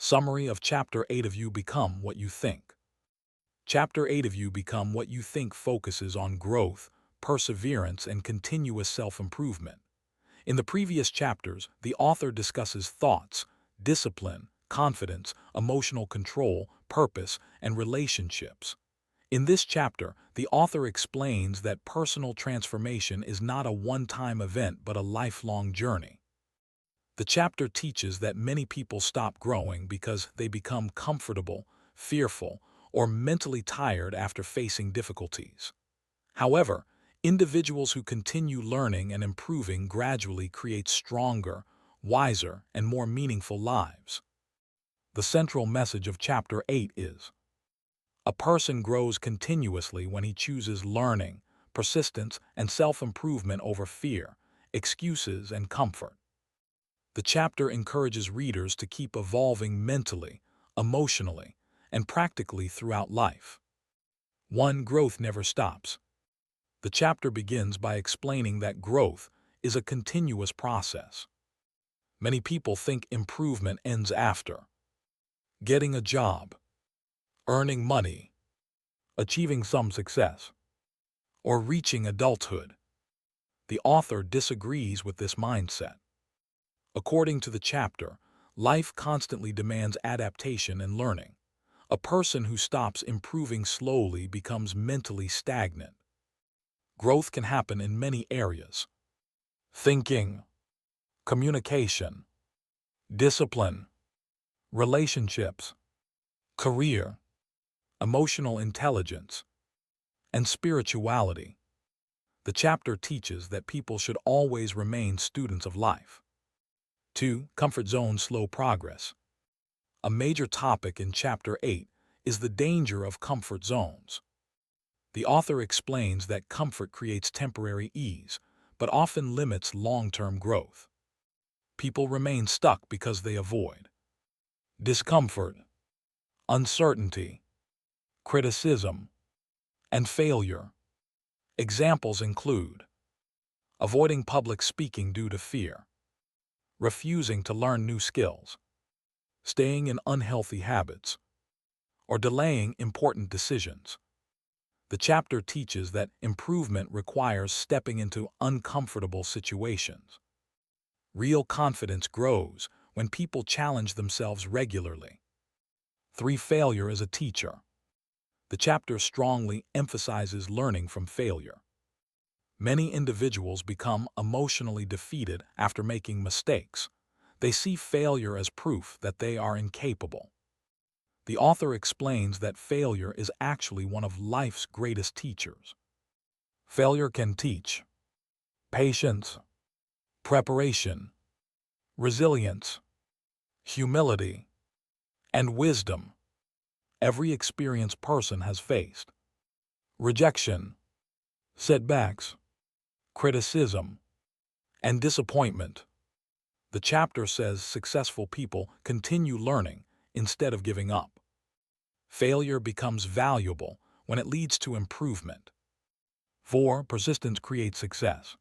Summary of Chapter 8 of You Become What You Think. Chapter 8 of You Become What You Think focuses on growth, perseverance, and continuous self-improvement. In the previous chapters, the author discusses thoughts, discipline, confidence, emotional control, purpose, and relationships. In this chapter, the author explains that personal transformation is not a one-time event but a lifelong journey. The chapter teaches that many people stop growing because they become comfortable, fearful, or mentally tired after facing difficulties. However, individuals who continue learning and improving gradually create stronger, wiser, and more meaningful lives. The central message of Chapter 8 is: a person grows continuously when he chooses learning, persistence, and self-improvement over fear, excuses, and comfort. The chapter encourages readers to keep evolving mentally, emotionally, and practically throughout life. 1. Growth never stops. The chapter begins by explaining that growth is a continuous process. Many people think improvement ends after getting a job, earning money, achieving some success, or reaching adulthood. The author disagrees with this mindset. According to the chapter, life constantly demands adaptation and learning. A person who stops improving slowly becomes mentally stagnant. Growth can happen in many areas: thinking, communication, discipline, relationships, career, emotional intelligence, and spirituality. The chapter teaches that people should always remain students of life. 2. Comfort zone slow progress. A major topic in Chapter 8 is the danger of comfort zones. The author explains that comfort creates temporary ease, but often limits long-term growth. People remain stuck because they avoid discomfort, uncertainty, criticism, and failure. Examples include avoiding public speaking due to fear, refusing to learn new skills, staying in unhealthy habits, or delaying important decisions. The chapter teaches that improvement requires stepping into uncomfortable situations. Real confidence grows when people challenge themselves regularly. 3. Failure as a teacher. The chapter strongly emphasizes learning from failure. Many individuals become emotionally defeated after making mistakes. They see failure as proof that they are incapable. The author explains that failure is actually one of life's greatest teachers. Failure can teach patience, preparation, resilience, humility, and wisdom. Every experienced person has faced rejection, setbacks, criticism, and disappointment. The chapter says successful people continue learning instead of giving up. Failure becomes valuable when it leads to improvement. 4. Persistence creates success.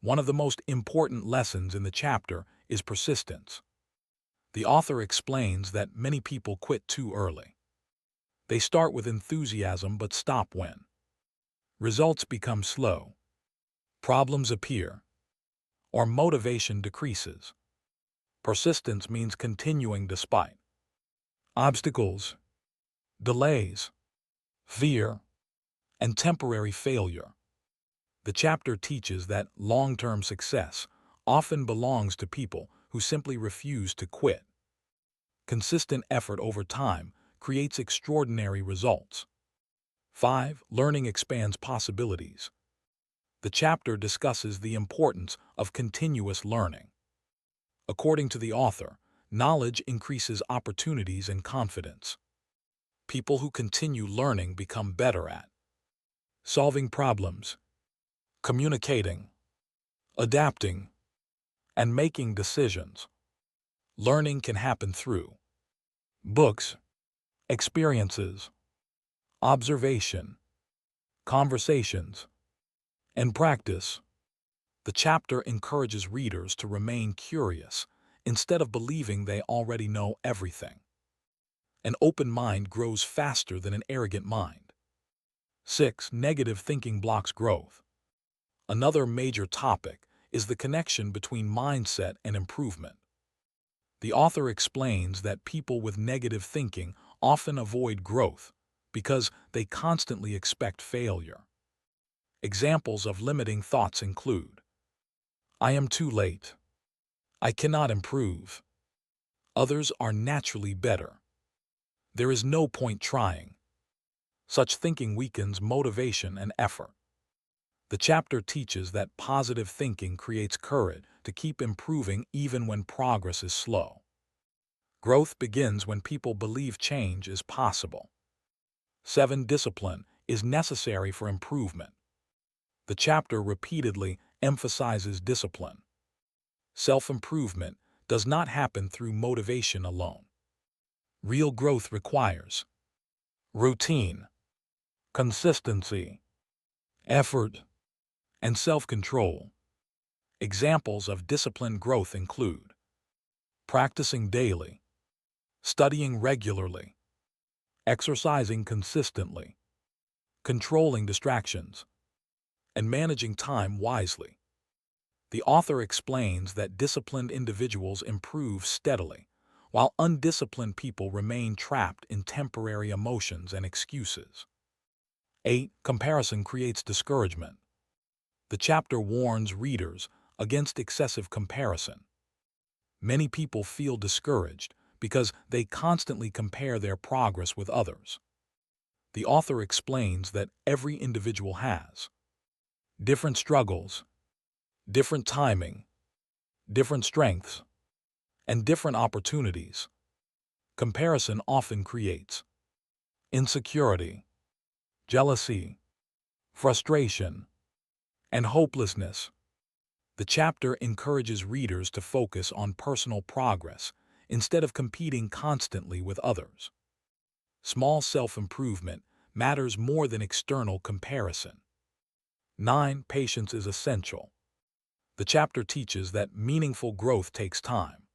One of the most important lessons in the chapter is persistence. The author explains that many people quit too early. They start with enthusiasm but stop when results become slow, problems appear, or motivation decreases. Persistence means continuing despite obstacles, delays, fear, and temporary failure. The chapter teaches that long-term success often belongs to people who simply refuse to quit. Consistent effort over time creates extraordinary results. 5. Learning expands possibilities. The chapter discusses the importance of continuous learning. According to the author, knowledge increases opportunities and confidence. People who continue learning become better at solving problems, communicating, adapting, and making decisions. Learning can happen through books, experiences, observation, conversations, and practice. The chapter encourages readers to remain curious, instead of believing they already know everything. An open mind grows faster than an arrogant mind. 6. Negative thinking blocks growth. Another major topic is the connection between mindset and improvement. The author explains that people with negative thinking often avoid growth because they constantly expect failure. Examples of limiting thoughts include: I am too late. I cannot improve. Others are naturally better. There is no point trying. Such thinking weakens motivation and effort. The chapter teaches that positive thinking creates courage to keep improving even when progress is slow. Growth begins when people believe change is possible. 7. Discipline is necessary for improvement. The chapter repeatedly emphasizes discipline. Self-improvement does not happen through motivation alone. Real growth requires routine, consistency, effort, and self-control. Examples of disciplined growth include practicing daily, studying regularly, exercising consistently, controlling distractions, and managing time wisely. The author explains that disciplined individuals improve steadily, while undisciplined people remain trapped in temporary emotions and excuses. 8. Comparison creates discouragement. The chapter warns readers against excessive comparison. Many people feel discouraged because they constantly compare their progress with others. The author explains that every individual has different struggles, different timing, different strengths, and different opportunities. Comparison often creates insecurity, jealousy, frustration, and hopelessness. The chapter encourages readers to focus on personal progress instead of competing constantly with others. Small self-improvement matters more than external comparison. 9. Patience is essential. The chapter teaches that meaningful growth takes time.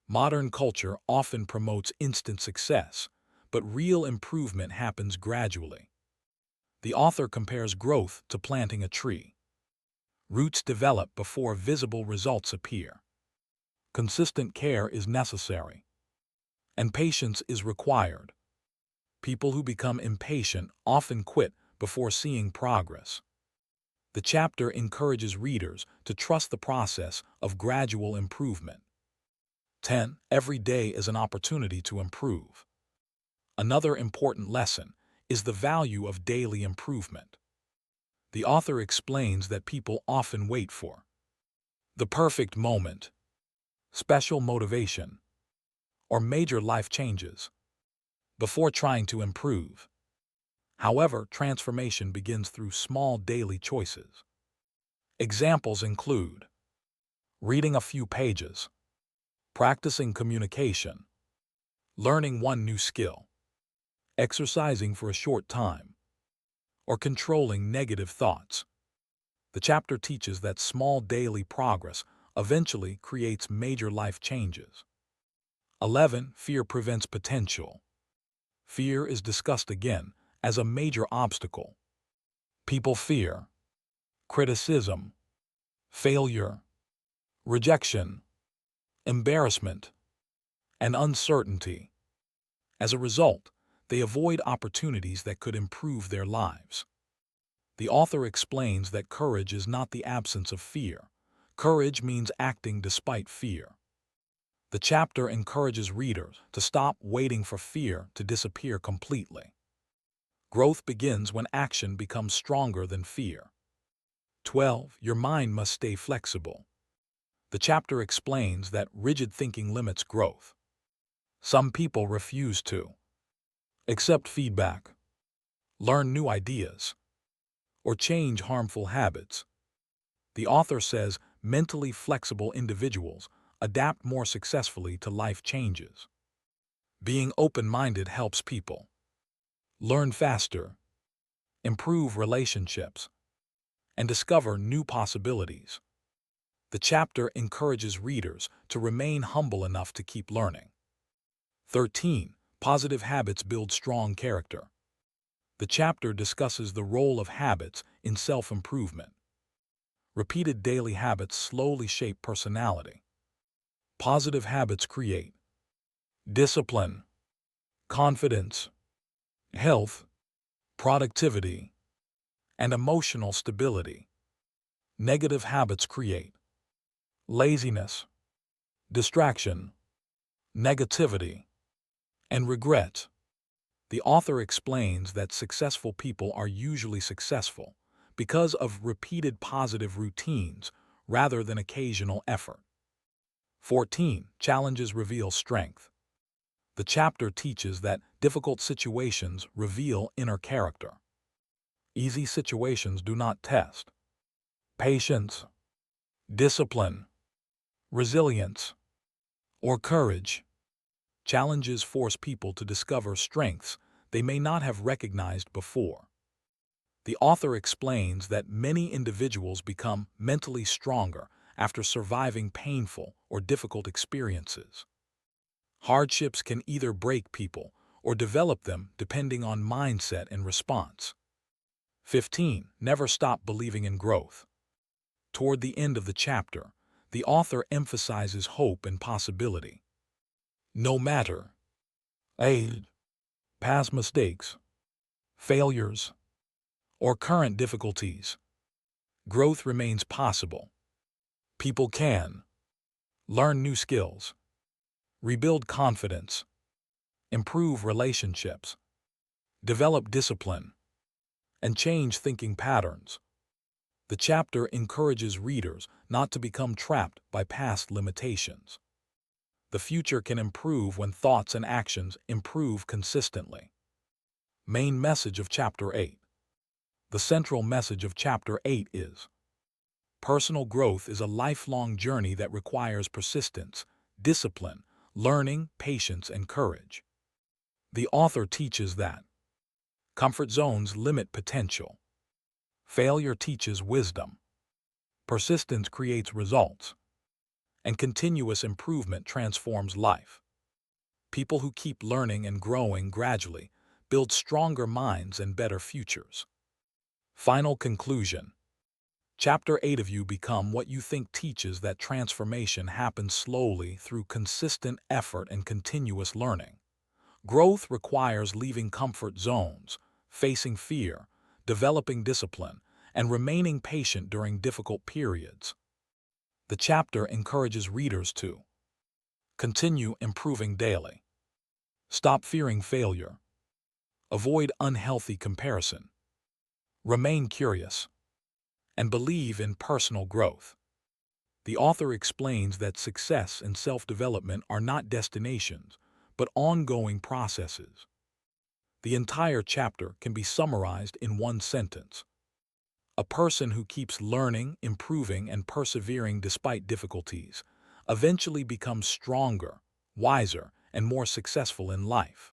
Modern culture often promotes instant success, but real improvement happens gradually. The author compares growth to planting a tree. Roots develop before visible results appear. Consistent care is necessary, and patience is required. People who become impatient often quit before seeing progress. The chapter encourages readers to trust the process of gradual improvement. 10. Every day is an opportunity to improve. Another important lesson is the value of daily improvement. The author explains that people often wait for the perfect moment, special motivation, or major life changes before trying to improve. However, transformation begins through small daily choices. Examples include reading a few pages, practicing communication, learning one new skill, exercising for a short time, or controlling negative thoughts. The chapter teaches that small daily progress eventually creates major life changes. 11. Fear prevents potential. Fear is discussed again as a major obstacle. People fear criticism, failure, rejection, embarrassment, and uncertainty. As a result, they avoid opportunities that could improve their lives. The author explains that courage is not the absence of fear. Courage means acting despite fear. The chapter encourages readers to stop waiting for fear to disappear completely. Growth begins when action becomes stronger than fear. 12. Your mind must stay flexible. The chapter explains that rigid thinking limits growth. Some people refuse to accept feedback, learn new ideas, or change harmful habits. The author says mentally flexible individuals adapt more successfully to life changes. Being open-minded helps people learn faster, improve relationships, and discover new possibilities. The chapter encourages readers to remain humble enough to keep learning. 13. Positive habits build strong character. The chapter discusses the role of habits in self-improvement. Repeated daily habits slowly shape personality. Positive habits create discipline, confidence, health, productivity, and emotional stability. Negative habits create laziness, distraction, negativity, and regret. The author explains that successful people are usually successful because of repeated positive routines rather than occasional effort. 14. Challenges reveal strength. The chapter teaches that difficult situations reveal inner character. Easy situations do not test patience, discipline, resilience, or courage. Challenges force people to discover strengths they may not have recognized before. The author explains that many individuals become mentally stronger after surviving painful or difficult experiences. Hardships can either break people or develop them depending on mindset and response. 15. Never stop believing in growth. Toward the end of the chapter, the author emphasizes hope and possibility. No matter age, past mistakes, failures, or current difficulties, growth remains possible. People can learn new skills, rebuild confidence, improve relationships, develop discipline, and change thinking patterns. The chapter encourages readers not to become trapped by past limitations. The future can improve when thoughts and actions improve consistently. Main message of Chapter 8. The central message of Chapter 8 is: personal growth is a lifelong journey that requires persistence, discipline, learning, patience, and courage. The author teaches that comfort zones limit potential. Failure teaches wisdom. Persistence creates results. And continuous improvement transforms life. People who keep learning and growing gradually build stronger minds and better futures. Final conclusion. Chapter 8 of You Become What You Think teaches that transformation happens slowly through consistent effort and continuous learning. Growth requires leaving comfort zones, facing fear, developing discipline, and remaining patient during difficult periods. The chapter encourages readers to continue improving daily, stop fearing failure, avoid unhealthy comparison, remain curious, and believe in personal growth. The author explains that success and self-development are not destinations, but ongoing processes. The entire chapter can be summarized in one sentence: a person who keeps learning, improving, and persevering despite difficulties eventually becomes stronger, wiser, and more successful in life.